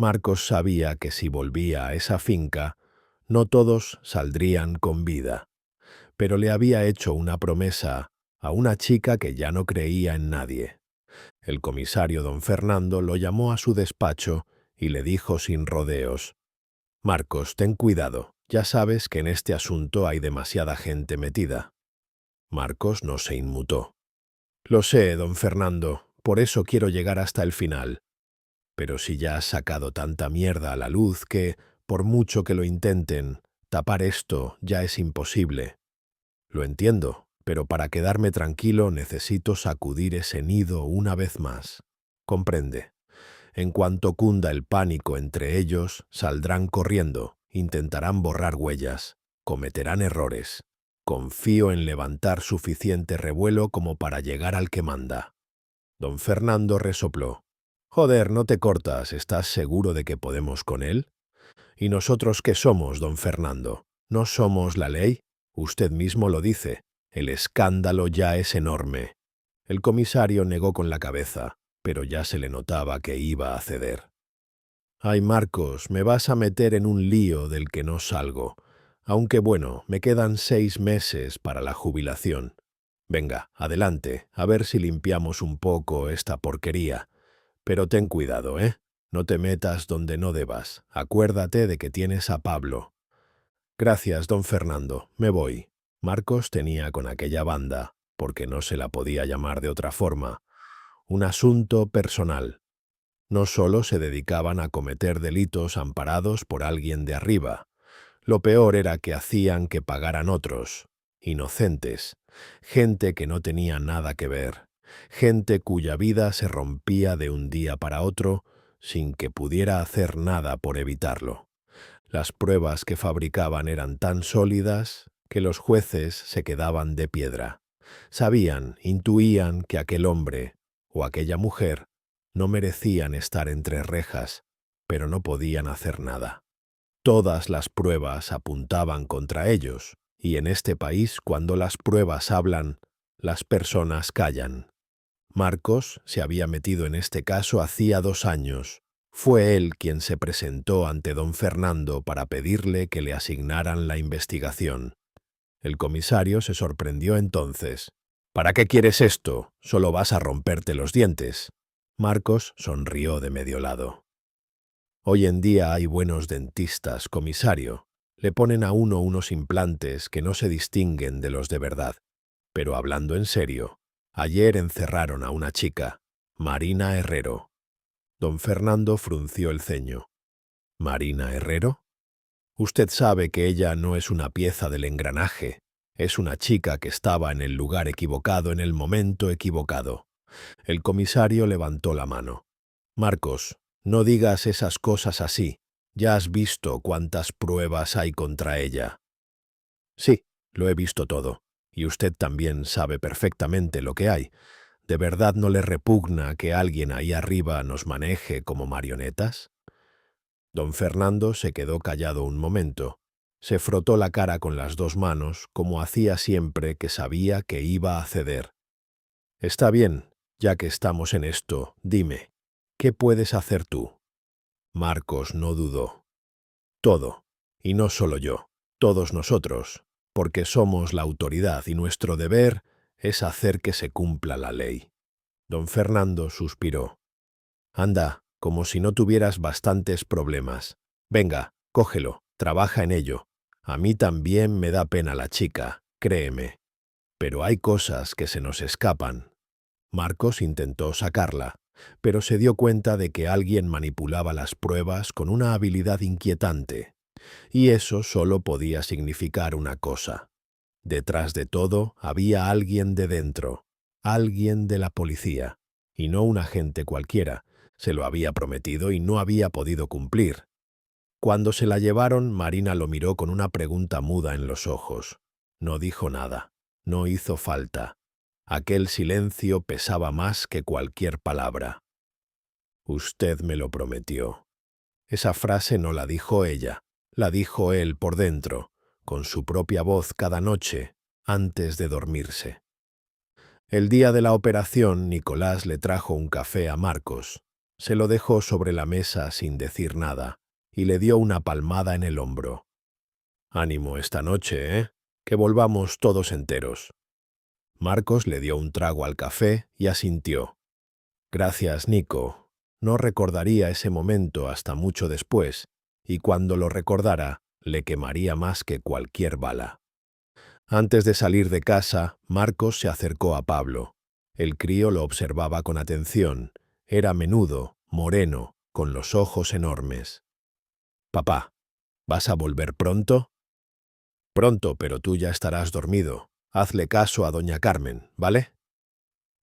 Marcos sabía que si volvía a esa finca, no todos saldrían con vida, pero le había hecho una promesa a una chica que ya no creía en nadie. El comisario don Fernando lo llamó a su despacho y le dijo sin rodeos: «Marcos, ten cuidado, ya sabes que en este asunto hay demasiada gente metida». Marcos no se inmutó. «Lo sé, don Fernando, por eso quiero llegar hasta el final. Pero si ya has sacado tanta mierda a la luz que, por mucho que lo intenten, tapar esto ya es imposible. Lo entiendo, pero para quedarme tranquilo necesito sacudir ese nido una vez más. Comprende. En cuanto cunda el pánico entre ellos, saldrán corriendo, intentarán borrar huellas, cometerán errores. Confío en levantar suficiente revuelo como para llegar al que manda». Don Fernando resopló. «Joder, no te cortas, ¿estás seguro de que podemos con él? ¿Y nosotros qué somos, don Fernando? ¿No somos la ley? Usted mismo lo dice. El escándalo ya es enorme». El comisario negó con la cabeza, pero ya se le notaba que iba a ceder. «Ay, Marcos, me vas a meter en un lío del que no salgo. Aunque bueno, me quedan 6 meses para la jubilación. Venga, adelante, a ver si limpiamos un poco esta porquería. Pero ten cuidado, ¿eh? No te metas donde no debas. Acuérdate de que tienes a Pablo». «Gracias, don Fernando, me voy». Marcos tenía con aquella banda, porque no se la podía llamar de otra forma, un asunto personal. No solo se dedicaban a cometer delitos amparados por alguien de arriba. Lo peor era que hacían que pagaran otros, inocentes, gente que no tenía nada que ver, gente cuya vida se rompía de un día para otro sin que pudiera hacer nada por evitarlo. Las pruebas que fabricaban eran tan sólidas que los jueces se quedaban de piedra. Sabían, intuían que aquel hombre o aquella mujer no merecían estar entre rejas, pero no podían hacer nada. Todas las pruebas apuntaban contra ellos, y en este país, cuando las pruebas hablan, las personas callan. Marcos se había metido en este caso hacía 2 años. Fue él quien se presentó ante don Fernando para pedirle que le asignaran la investigación. El comisario se sorprendió entonces. «¿Para qué quieres esto? Solo vas a romperte los dientes». Marcos sonrió de medio lado. «Hoy en día hay buenos dentistas, comisario. Le ponen a uno unos implantes que no se distinguen de los de verdad. Pero hablando en serio, ayer encerraron a una chica, Marina Herrero». Don Fernando frunció el ceño. «¿Marina Herrero? Usted sabe que ella no es una pieza del engranaje. Es una chica que estaba en el lugar equivocado en el momento equivocado». El comisario levantó la mano. «Marcos, no digas esas cosas así. Ya has visto cuántas pruebas hay contra ella». «Sí, lo he visto todo. Y usted también sabe perfectamente lo que hay. ¿De verdad no le repugna que alguien ahí arriba nos maneje como marionetas?» Don Fernando se quedó callado un momento. Se frotó la cara con las 2 manos, como hacía siempre que sabía que iba a ceder. «Está bien, ya que estamos en esto, dime, ¿qué puedes hacer tú?» Marcos no dudó. «Todo, y no solo yo, todos nosotros, porque somos la autoridad y nuestro deber es hacer que se cumpla la ley». Don Fernando suspiró. «Anda, como si no tuvieras bastantes problemas. Venga, cógelo, trabaja en ello. A mí también me da pena la chica, créeme. Pero hay cosas que se nos escapan». Marcos intentó sacarla, pero se dio cuenta de que alguien manipulaba las pruebas con una habilidad inquietante. Y eso solo podía significar una cosa. Detrás de todo había alguien de dentro, alguien de la policía, y no un agente cualquiera. Se lo había prometido y no había podido cumplir. Cuando se la llevaron, Marina lo miró con una pregunta muda en los ojos. No dijo nada. No hizo falta. Aquel silencio pesaba más que cualquier palabra. «Usted me lo prometió». Esa frase no la dijo ella, la dijo él por dentro, con su propia voz cada noche, antes de dormirse. El día de la operación, Nicolás le trajo un café a Marcos. Se lo dejó sobre la mesa sin decir nada y le dio una palmada en el hombro. «Ánimo esta noche, ¿eh? Que volvamos todos enteros». Marcos le dio un trago al café y asintió. «Gracias, Nico. No recordaría ese momento hasta mucho después, y cuando lo recordara, le quemaría más que cualquier bala». Antes de salir de casa, Marcos se acercó a Pablo. El crío lo observaba con atención. Era menudo, moreno, con los ojos enormes. «Papá, ¿vas a volver pronto?» «Pronto, pero tú ya estarás dormido. Hazle caso a doña Carmen, ¿vale?»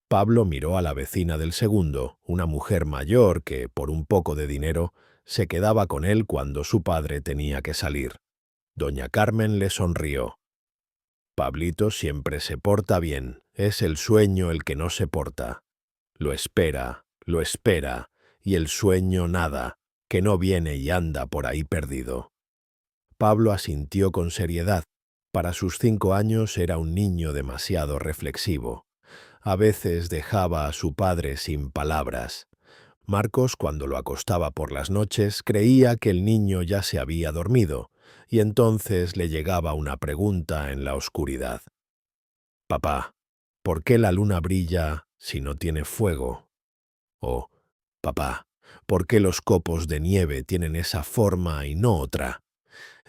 Pablo miró a la vecina del segundo, una mujer mayor que, por un poco de dinero, se quedaba con él cuando su padre tenía que salir. Doña Carmen le sonrió. «Pablito siempre se porta bien, es el sueño el que no se porta. Lo espera, y el sueño nada, que no viene y anda por ahí perdido». Pablo asintió con seriedad. Para sus 5 años era un niño demasiado reflexivo. A veces dejaba a su padre sin palabras. Marcos, cuando lo acostaba por las noches, creía que el niño ya se había dormido, y entonces le llegaba una pregunta en la oscuridad. «Papá, ¿por qué la luna brilla si no tiene fuego?» O «Papá, ¿por qué los copos de nieve tienen esa forma y no otra?»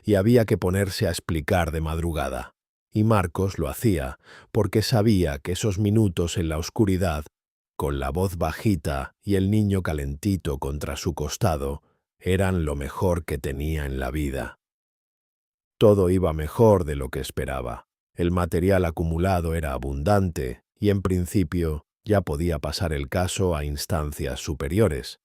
Y había que ponerse a explicar de madrugada. Y Marcos lo hacía, porque sabía que esos minutos en la oscuridad, con la voz bajita y el niño calentito contra su costado, eran lo mejor que tenía en la vida. Todo iba mejor de lo que esperaba. El material acumulado era abundante y, en principio, ya podía pasar el caso a instancias superiores.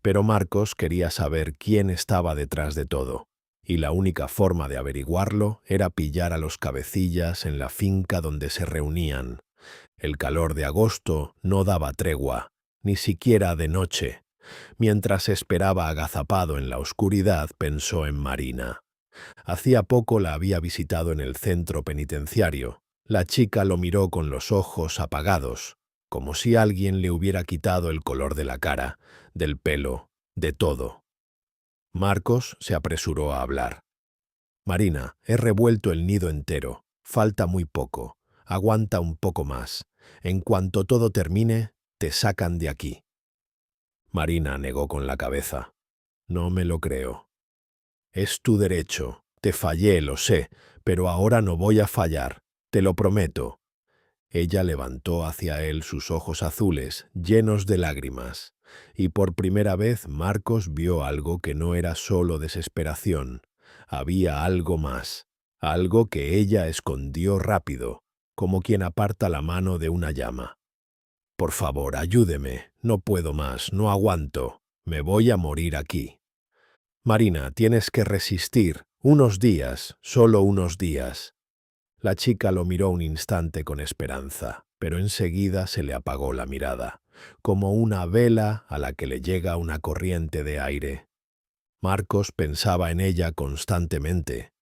Pero Marcos quería saber quién estaba detrás de todo, y la única forma de averiguarlo era pillar a los cabecillas en la finca donde se reunían. El calor de agosto no daba tregua, ni siquiera de noche. Mientras esperaba agazapado en la oscuridad, pensó en Marina. Hacía poco la había visitado en el centro penitenciario. La chica lo miró con los ojos apagados, como si alguien le hubiera quitado el color de la cara, del pelo, de todo. Marcos se apresuró a hablar. «Marina, he revuelto el nido entero. Falta muy poco. Aguanta un poco más. En cuanto todo termine, te sacan de aquí». Marina negó con la cabeza. «No me lo creo». «Es tu derecho. Te fallé, lo sé, pero ahora no voy a fallar. Te lo prometo». Ella levantó hacia él sus ojos azules, llenos de lágrimas, y por primera vez Marcos vio algo que no era solo desesperación. Había algo más, algo que ella escondió rápido, como quien aparta la mano de una llama. «Por favor, ayúdeme. No puedo más, no aguanto. Me voy a morir aquí». «Marina, tienes que resistir. Unos días, solo unos días». La chica lo miró un instante con esperanza, pero enseguida se le apagó la mirada, como una vela a la que le llega una corriente de aire. Marcos pensaba en ella constantemente,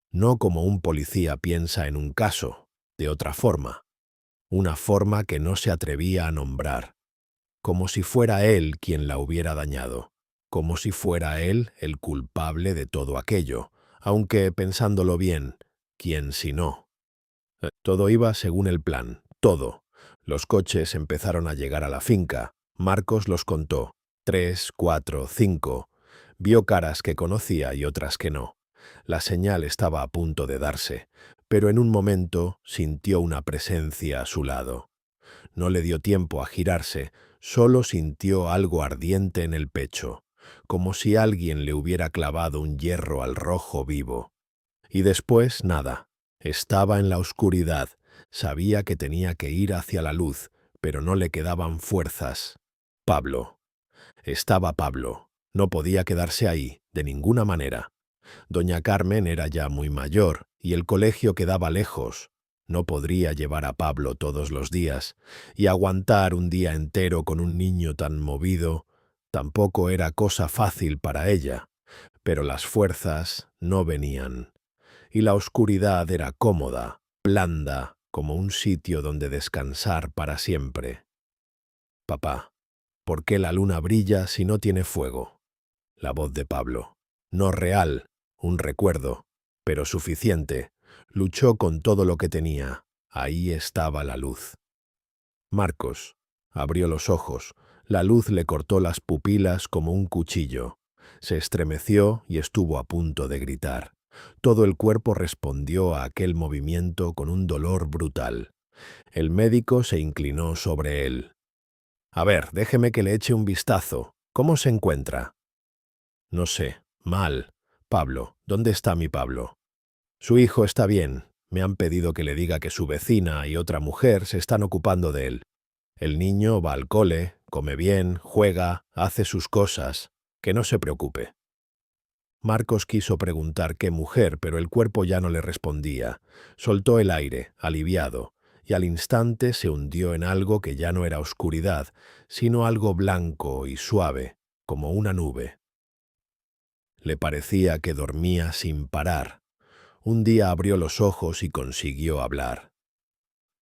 no como un policía piensa en un caso, de otra forma, una forma que no se atrevía a nombrar, como si fuera él quien la hubiera dañado, como si fuera él el culpable de todo aquello, aunque, pensándolo bien, ¿quién si no? Todo iba según el plan, todo. Los coches empezaron a llegar a la finca. Marcos los contó. 3, 4, 5. Vio caras que conocía y otras que no. La señal estaba a punto de darse, pero en un momento sintió una presencia a su lado. No le dio tiempo a girarse, solo sintió algo ardiente en el pecho, como si alguien le hubiera clavado un hierro al rojo vivo. Y después nada. Estaba en la oscuridad, sabía que tenía que ir hacia la luz, pero no le quedaban fuerzas. Pablo. Estaba Pablo. No podía quedarse ahí, de ninguna manera. Doña Carmen era ya muy mayor, y el colegio quedaba lejos. No podría llevar a Pablo todos los días, y aguantar un día entero con un niño tan movido tampoco era cosa fácil para ella, pero las fuerzas no venían. Y la oscuridad era cómoda, blanda, como un sitio donde descansar para siempre. «Papá, ¿Por qué la luna brilla si no tiene fuego? La voz de Pablo. No real, un recuerdo, pero suficiente. Luchó con todo lo que tenía. Ahí estaba la luz. Marcos abrió los ojos. La luz le cortó las pupilas como un cuchillo. Se estremeció y estuvo a punto de gritar. Todo el cuerpo respondió a aquel movimiento con un dolor brutal. El médico se inclinó sobre él. A ver, déjeme que le eche un vistazo. ¿Cómo se encuentra? No sé. Mal. Pablo. ¿Dónde está mi Pablo? Su hijo está bien. Me han pedido que le diga que su vecina y otra mujer se están ocupando de él. El niño va al cole, come bien, juega, hace sus cosas. Que no se preocupe. Marcos quiso preguntar qué mujer, pero el cuerpo ya no le respondía. Soltó el aire, aliviado, y al instante se hundió en algo que ya no era oscuridad, sino algo blanco y suave, como una nube. Le parecía que dormía sin parar. Un día abrió los ojos y consiguió hablar.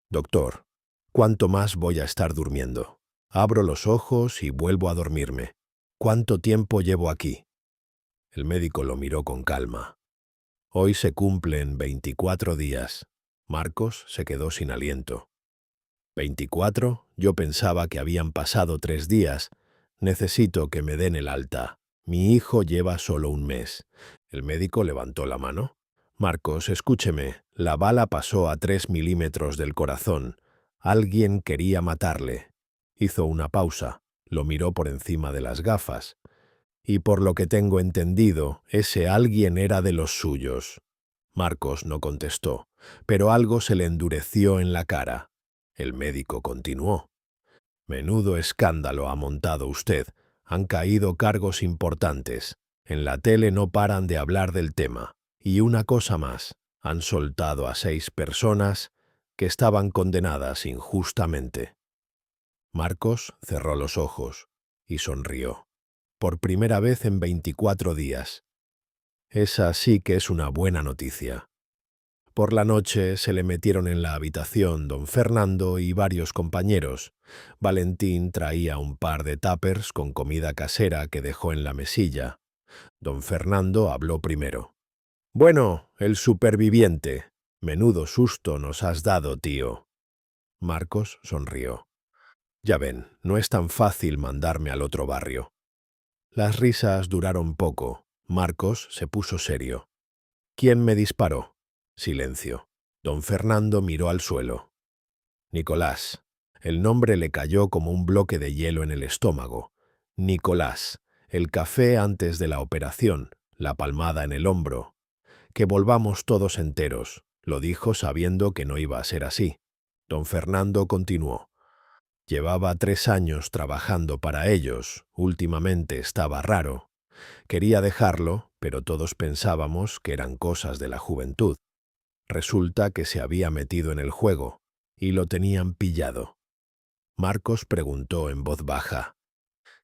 Doctor, ¿cuánto más voy a estar durmiendo? Abro los ojos y vuelvo a dormirme. ¿Cuánto tiempo llevo aquí? El médico lo miró con calma. Hoy se cumplen 24 días. Marcos se quedó sin aliento. ¿24? Yo pensaba que habían pasado 3 días. Necesito que me den el alta. Mi hijo lleva solo un mes. El médico levantó la mano. Marcos, escúcheme. La bala pasó a 3 milímetros del corazón. Alguien quería matarle. Hizo una pausa. Lo miró por encima de las gafas. Y por lo que tengo entendido, ese alguien era de los suyos. Marcos no contestó, pero algo se le endureció en la cara. El médico continuó. Menudo escándalo ha montado usted. Han caído cargos importantes. En la tele no paran de hablar del tema. Y una cosa más, han soltado a 6 personas que estaban condenadas injustamente. Marcos cerró los ojos y sonrió. Por primera vez en 24 días. Esa sí que es una buena noticia. Por la noche se le metieron en la habitación don Fernando y varios compañeros. Valentín traía un par de tuppers con comida casera que dejó en la mesilla. Don Fernando habló primero. Bueno, el superviviente. Menudo susto nos has dado, tío. Marcos sonrió. Ya ven, no es tan fácil mandarme al otro barrio. Las risas duraron poco. Marcos se puso serio. ¿Quién me disparó? Silencio. Don Fernando miró al suelo. Nicolás. El nombre le cayó como un bloque de hielo en el estómago. Nicolás. El café antes de la operación, la palmada en el hombro. Que volvamos todos enteros, lo dijo sabiendo que no iba a ser así. Don Fernando continuó. Llevaba 3 años trabajando para ellos, últimamente estaba raro. Quería dejarlo, pero todos pensábamos que eran cosas de la juventud. Resulta que se había metido en el juego, y lo tenían pillado. Marcos preguntó en voz baja.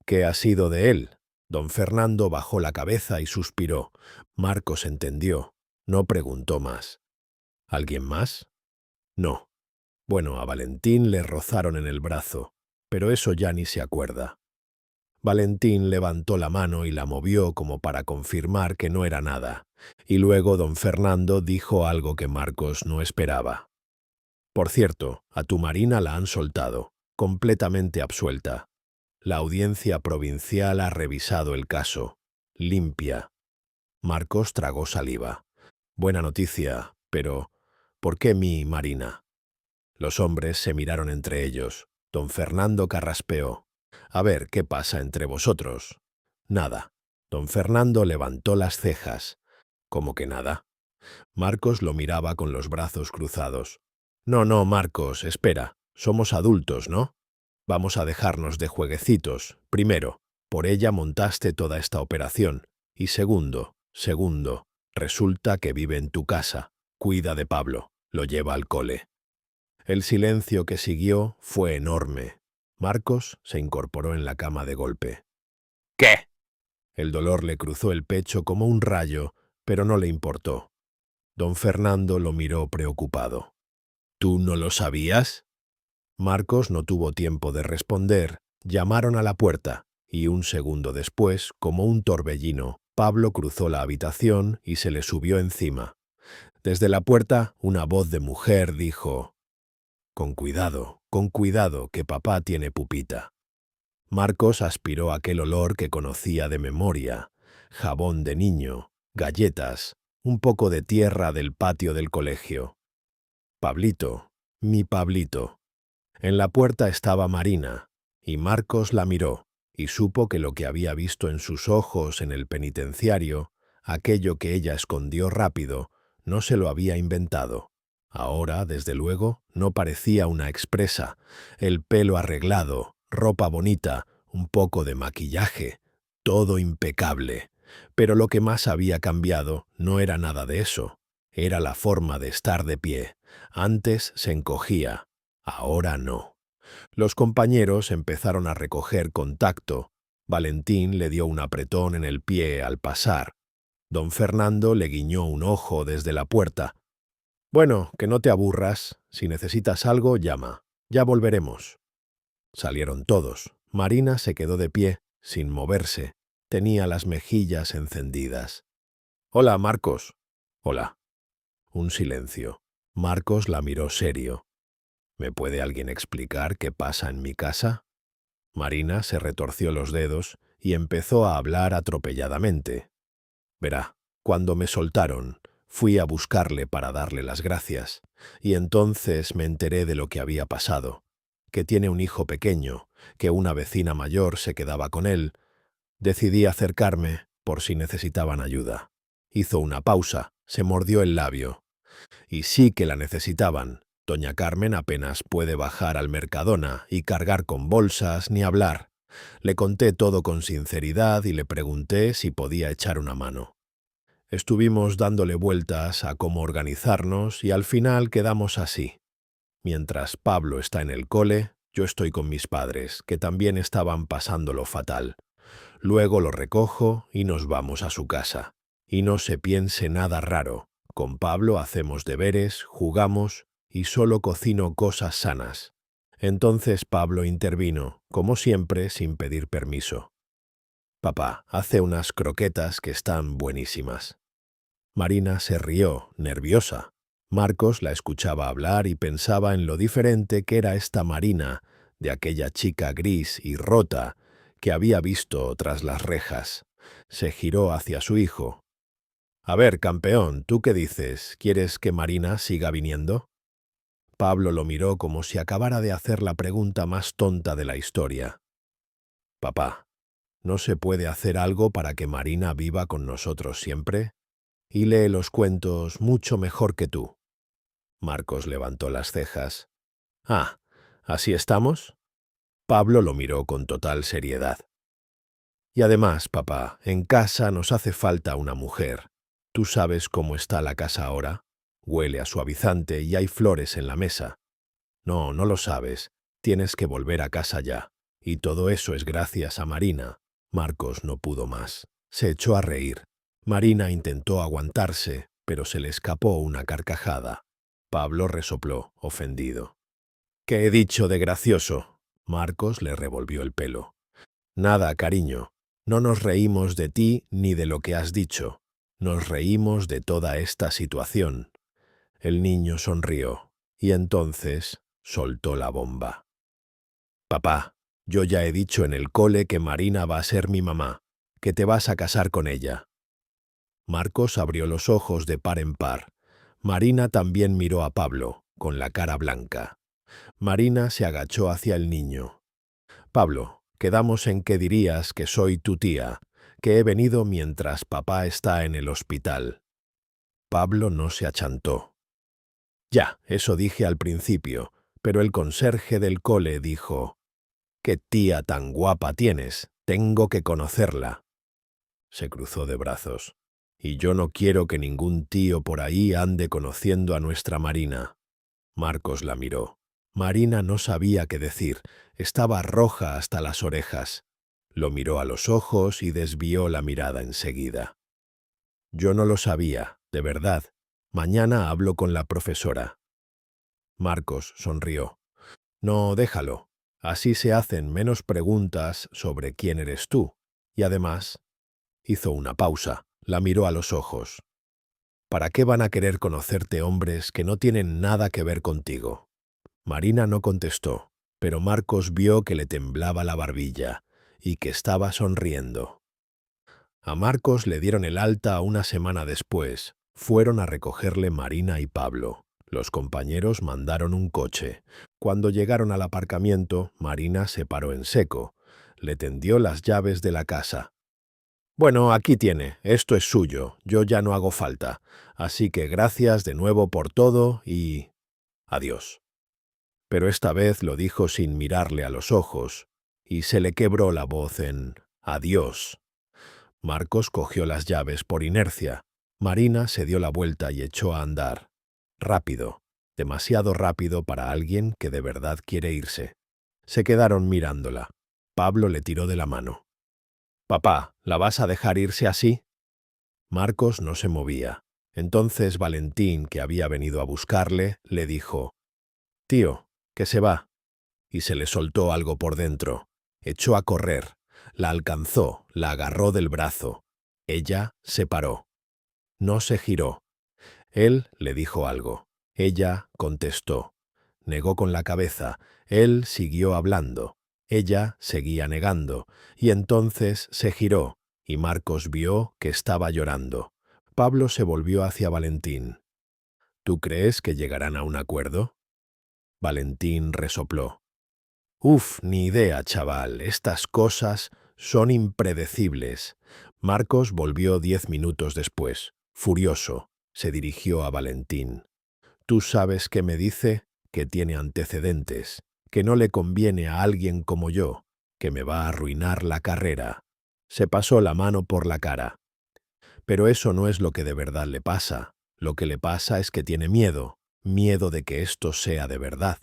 ¿Qué ha sido de él? Don Fernando bajó la cabeza y suspiró. Marcos entendió. No preguntó más. ¿Alguien más? No. Bueno, a Valentín le rozaron en el brazo, pero eso ya ni se acuerda. Valentín levantó la mano y la movió como para confirmar que no era nada, y luego don Fernando dijo algo que Marcos no esperaba. Por cierto, a tu Marina la han soltado, completamente absuelta. La audiencia provincial ha revisado el caso. Limpia. Marcos tragó saliva. Buena noticia, pero ¿por qué mi Marina? Los hombres se miraron entre ellos. Don Fernando carraspeó. A ver, ¿qué pasa entre vosotros? Nada. Don Fernando levantó las cejas. ¿Cómo que nada? Marcos lo miraba con los brazos cruzados. No, no, Marcos, espera. Somos adultos, ¿no? Vamos a dejarnos de jueguecitos. Primero, por ella montaste toda esta operación. Y segundo, resulta que vive en tu casa. Cuida de Pablo. Lo lleva al cole. El silencio que siguió fue enorme. Marcos se incorporó en la cama de golpe. ¿Qué? El dolor le cruzó el pecho como un rayo, pero no le importó. Don Fernando lo miró preocupado. ¿Tú no lo sabías? Marcos no tuvo tiempo de responder Llamaron a la puerta, y un segundo después, como un torbellino, Pablo cruzó la habitación y se le subió encima. Desde la puerta, una voz de mujer dijo: con cuidado, que papá tiene pupita». Marcos aspiró aquel olor que conocía de memoria: jabón de niño, galletas, un poco de tierra del patio del colegio. Pablito, mi Pablito. En la puerta estaba Marina, y Marcos la miró, y supo que lo que había visto en sus ojos en el penitenciario, aquello que ella escondió rápido, no se lo había inventado. Ahora, desde luego, no parecía una expresa: el pelo arreglado, ropa bonita, un poco de maquillaje, todo impecable. Pero lo que más había cambiado no era nada de eso, era la forma de estar de pie. Antes se encogía, ahora no. Los compañeros empezaron a recoger contacto. Valentín le dio un apretón en el pie al pasar. Don Fernando le guiñó un ojo desde la puerta. «Bueno, que no te aburras. Si necesitas algo, llama. Ya volveremos». Salieron todos. Marina se quedó de pie, sin moverse. Tenía las mejillas encendidas. «Hola, Marcos». «Hola». Un silencio. Marcos la miró serio. «¿Me puede alguien explicar qué pasa en mi casa?». Marina se retorció los dedos y empezó a hablar atropelladamente. «Verá, cuando me soltaron, fui a buscarle para darle las gracias, y entonces me enteré de lo que había pasado, que tiene un hijo pequeño, que una vecina mayor se quedaba con él. Decidí acercarme por si necesitaban ayuda». Hizo una pausa, se mordió el labio. «Y sí que la necesitaban. Doña Carmen apenas puede bajar al Mercadona y cargar con bolsas ni hablar». Le conté todo con sinceridad y le pregunté si podía echar una mano. Estuvimos dándole vueltas a cómo organizarnos y al final quedamos así. Mientras Pablo está en el cole, yo estoy con mis padres, que también estaban pasándolo fatal. Luego lo recojo y nos vamos a su casa. Y no se piense nada raro. Con Pablo hacemos deberes, jugamos y solo cocino cosas sanas. Entonces Pablo intervino, como siempre, sin pedir permiso. «Papá, hace unas croquetas que están buenísimas». Marina se rió, nerviosa. Marcos la escuchaba hablar y pensaba en lo diferente que era esta Marina de aquella chica gris y rota que había visto tras las rejas. Se giró hacia su hijo. «A ver, campeón, ¿tú qué dices? ¿Quieres que Marina siga viniendo?». Pablo lo miró como si acabara de hacer la pregunta más tonta de la historia. «Papá, ¿no se puede hacer algo para que Marina viva con nosotros siempre? Y lee los cuentos mucho mejor que tú». Marcos levantó las cejas. «Ah, ¿así estamos?». Pablo lo miró con total seriedad. «Y además, papá, en casa nos hace falta una mujer. ¿Tú sabes cómo está la casa ahora? Huele a suavizante y hay flores en la mesa». «No, no lo sabes. Tienes que volver a casa ya. Y todo eso es gracias a Marina». Marcos no pudo más. Se echó a reír. Marina intentó aguantarse, pero se le escapó una carcajada. Pablo resopló, ofendido. «¿Qué he dicho de gracioso?». Marcos le revolvió el pelo. «Nada, cariño. No nos reímos de ti ni de lo que has dicho. Nos reímos de toda esta situación». El niño sonrió, y entonces soltó la bomba. «Papá, yo ya he dicho en el cole que Marina va a ser mi mamá, que te vas a casar con ella». Marcos abrió los ojos de par en par. Marina también miró a Pablo, con la cara blanca. Marina se agachó hacia el niño. «Pablo, quedamos en que dirías que soy tu tía, que he venido mientras papá está en el hospital». Pablo no se achantó. «Ya, eso dije al principio, pero el conserje del cole dijo: «¿Qué tía tan guapa tienes? Tengo que conocerla». Se cruzó de brazos. «Y yo no quiero que ningún tío por ahí ande conociendo a nuestra Marina». Marcos la miró. Marina no sabía qué decir. Estaba roja hasta las orejas. Lo miró a los ojos y desvió la mirada enseguida. «Yo no lo sabía, de verdad. Mañana hablo con la profesora». Marcos sonrió. «No, déjalo. Así se hacen menos preguntas sobre quién eres tú. Y además, hizo una pausa, la miró a los ojos. ¿Para qué van a querer conocerte hombres que no tienen nada que ver contigo? Marina no contestó, pero Marcos vio que le temblaba la barbilla y que estaba sonriendo. A Marcos le dieron el alta una semana después. Fueron a recogerle Marina y Pablo. Los compañeros mandaron un coche. Cuando llegaron al aparcamiento, Marina se paró en seco. Le tendió las llaves de la casa. Bueno, aquí tiene, esto es suyo, yo ya no hago falta. Así que gracias de nuevo por todo y... adiós. Pero esta vez lo dijo sin mirarle a los ojos, y se le quebró la voz en adiós. Marcos cogió las llaves por inercia. Marina se dio la vuelta y echó a andar. Rápido, demasiado rápido para alguien que de verdad quiere irse. Se quedaron mirándola. Pablo le tiró de la mano. «Papá, ¿la vas a dejar irse así?» Marcos no se movía. Entonces Valentín, que había venido a buscarle, le dijo: «Tío, que se va». Y se le soltó algo por dentro. Echó a correr. La alcanzó, la agarró del brazo. Ella se paró. No se giró. Él le dijo algo. Ella contestó. Negó con la cabeza. Él siguió hablando. Ella seguía negando. Y entonces se giró, y Marcos vio que estaba llorando. Pablo se volvió hacia Valentín. «¿Tú crees que llegarán a un acuerdo?» Valentín resopló. «Uf, ni idea, chaval. Estas cosas son impredecibles». Marcos volvió 10 minutos después. Furioso, se dirigió a Valentín. «¿Tú sabes qué me dice? Que tiene antecedentes, que no le conviene a alguien como yo, que me va a arruinar la carrera». Se pasó la mano por la cara. «Pero eso no es lo que de verdad le pasa. Lo que le pasa es que tiene miedo, miedo de que esto sea de verdad.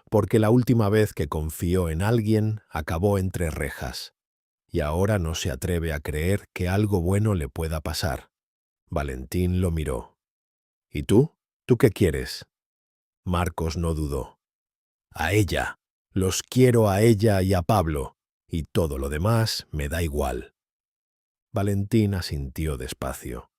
Porque la última vez que confió en alguien acabó entre rejas, y ahora no se atreve a creer que algo bueno le pueda pasar». Valentín lo miró. «¿Y tú? ¿Tú qué quieres?» Marcos no dudó. «A ella. Los quiero a ella y a Pablo, y todo lo demás me da igual». Valentín asintió despacio.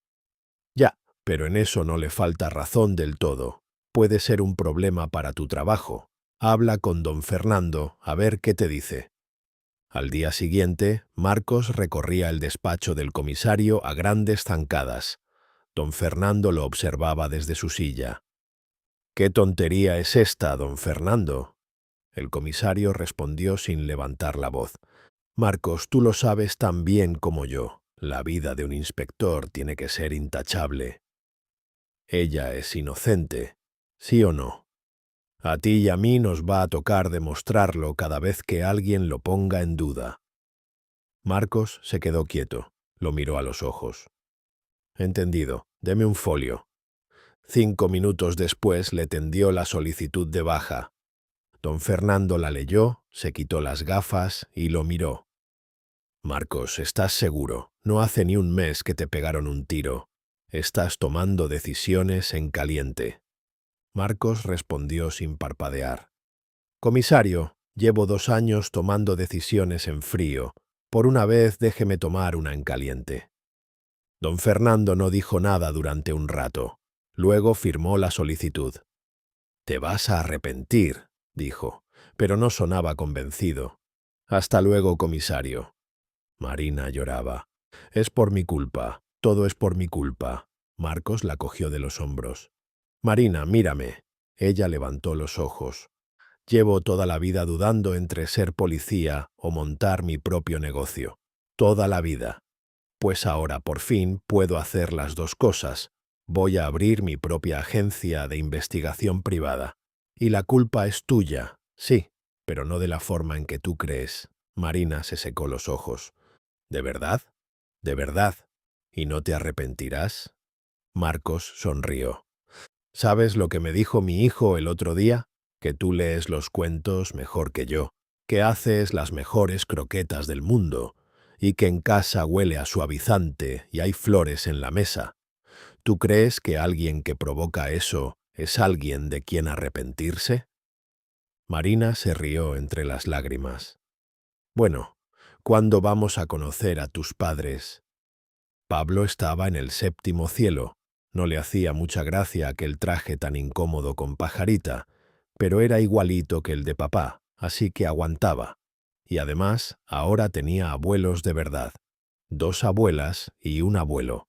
«Ya, pero en eso no le falta razón del todo. Puede ser un problema para tu trabajo. Habla con don Fernando a ver qué te dice». Al día siguiente, Marcos recorría el despacho del comisario a grandes zancadas. Don Fernando lo observaba desde su silla. «¿Qué tontería es esta, don Fernando?». El comisario respondió sin levantar la voz. «Marcos, tú lo sabes tan bien como yo. La vida de un inspector tiene que ser intachable. Ella es inocente, ¿sí o no? A ti y a mí nos va a tocar demostrarlo cada vez que alguien lo ponga en duda». Marcos se quedó quieto, lo miró a los ojos. «Entendido, deme un folio». 5 minutos después le tendió la solicitud de baja. Don Fernando la leyó, se quitó las gafas y lo miró. «Marcos, ¿estás seguro? No hace ni un mes que te pegaron un tiro. Estás tomando decisiones en caliente». Marcos respondió sin parpadear. «Comisario, llevo 2 años tomando decisiones en frío. Por una vez déjeme tomar una en caliente». Don Fernando no dijo nada durante un rato. Luego firmó la solicitud. «Te vas a arrepentir», dijo, pero no sonaba convencido. «Hasta luego, comisario». Marina lloraba. «Es por mi culpa, todo es por mi culpa». Marcos la cogió de los hombros. «Marina, mírame». Ella levantó los ojos. «Llevo toda la vida dudando entre ser policía o montar mi propio negocio. Toda la vida. Pues ahora, por fin, puedo hacer las dos cosas. Voy a abrir mi propia agencia de investigación privada. Y la culpa es tuya, sí, pero no de la forma en que tú crees». Marina se secó los ojos. «¿De verdad? ¿De verdad? ¿Y no te arrepentirás?» Marcos sonrió. «¿Sabes lo que me dijo mi hijo el otro día? Que tú lees los cuentos mejor que yo, que haces las mejores croquetas del mundo, y que en casa huele a suavizante y hay flores en la mesa. ¿Tú crees que alguien que provoca eso es alguien de quien arrepentirse?» Marina se rió entre las lágrimas. Bueno, ¿cuándo vamos a conocer a tus padres? Pablo estaba en el séptimo cielo. No le hacía mucha gracia aquel traje tan incómodo con pajarita, pero era igualito que el de papá, así que aguantaba. Y además, ahora tenía abuelos de verdad. 2 abuelas y un abuelo.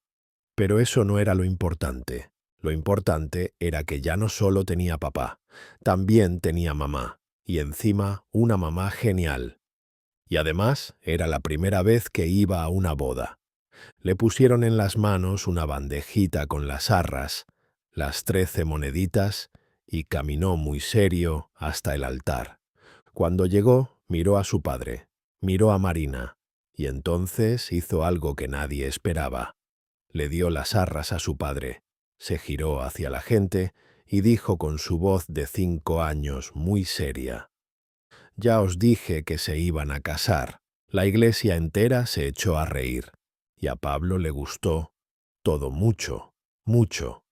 Pero eso no era lo importante. Lo importante era que ya no solo tenía papá, también tenía mamá, y encima una mamá genial. Y además era la primera vez que iba a una boda. Le pusieron en las manos una bandejita con las arras, las 13 moneditas, y caminó muy serio hasta el altar. Cuando llegó, miró a su padre, miró a Marina, y entonces hizo algo que nadie esperaba. Le dio las arras a su padre, se giró hacia la gente y dijo con su voz de 5 años muy seria: «Ya os dije que se iban a casar». La iglesia entera se echó a reír, y a Pablo le gustó todo mucho, mucho.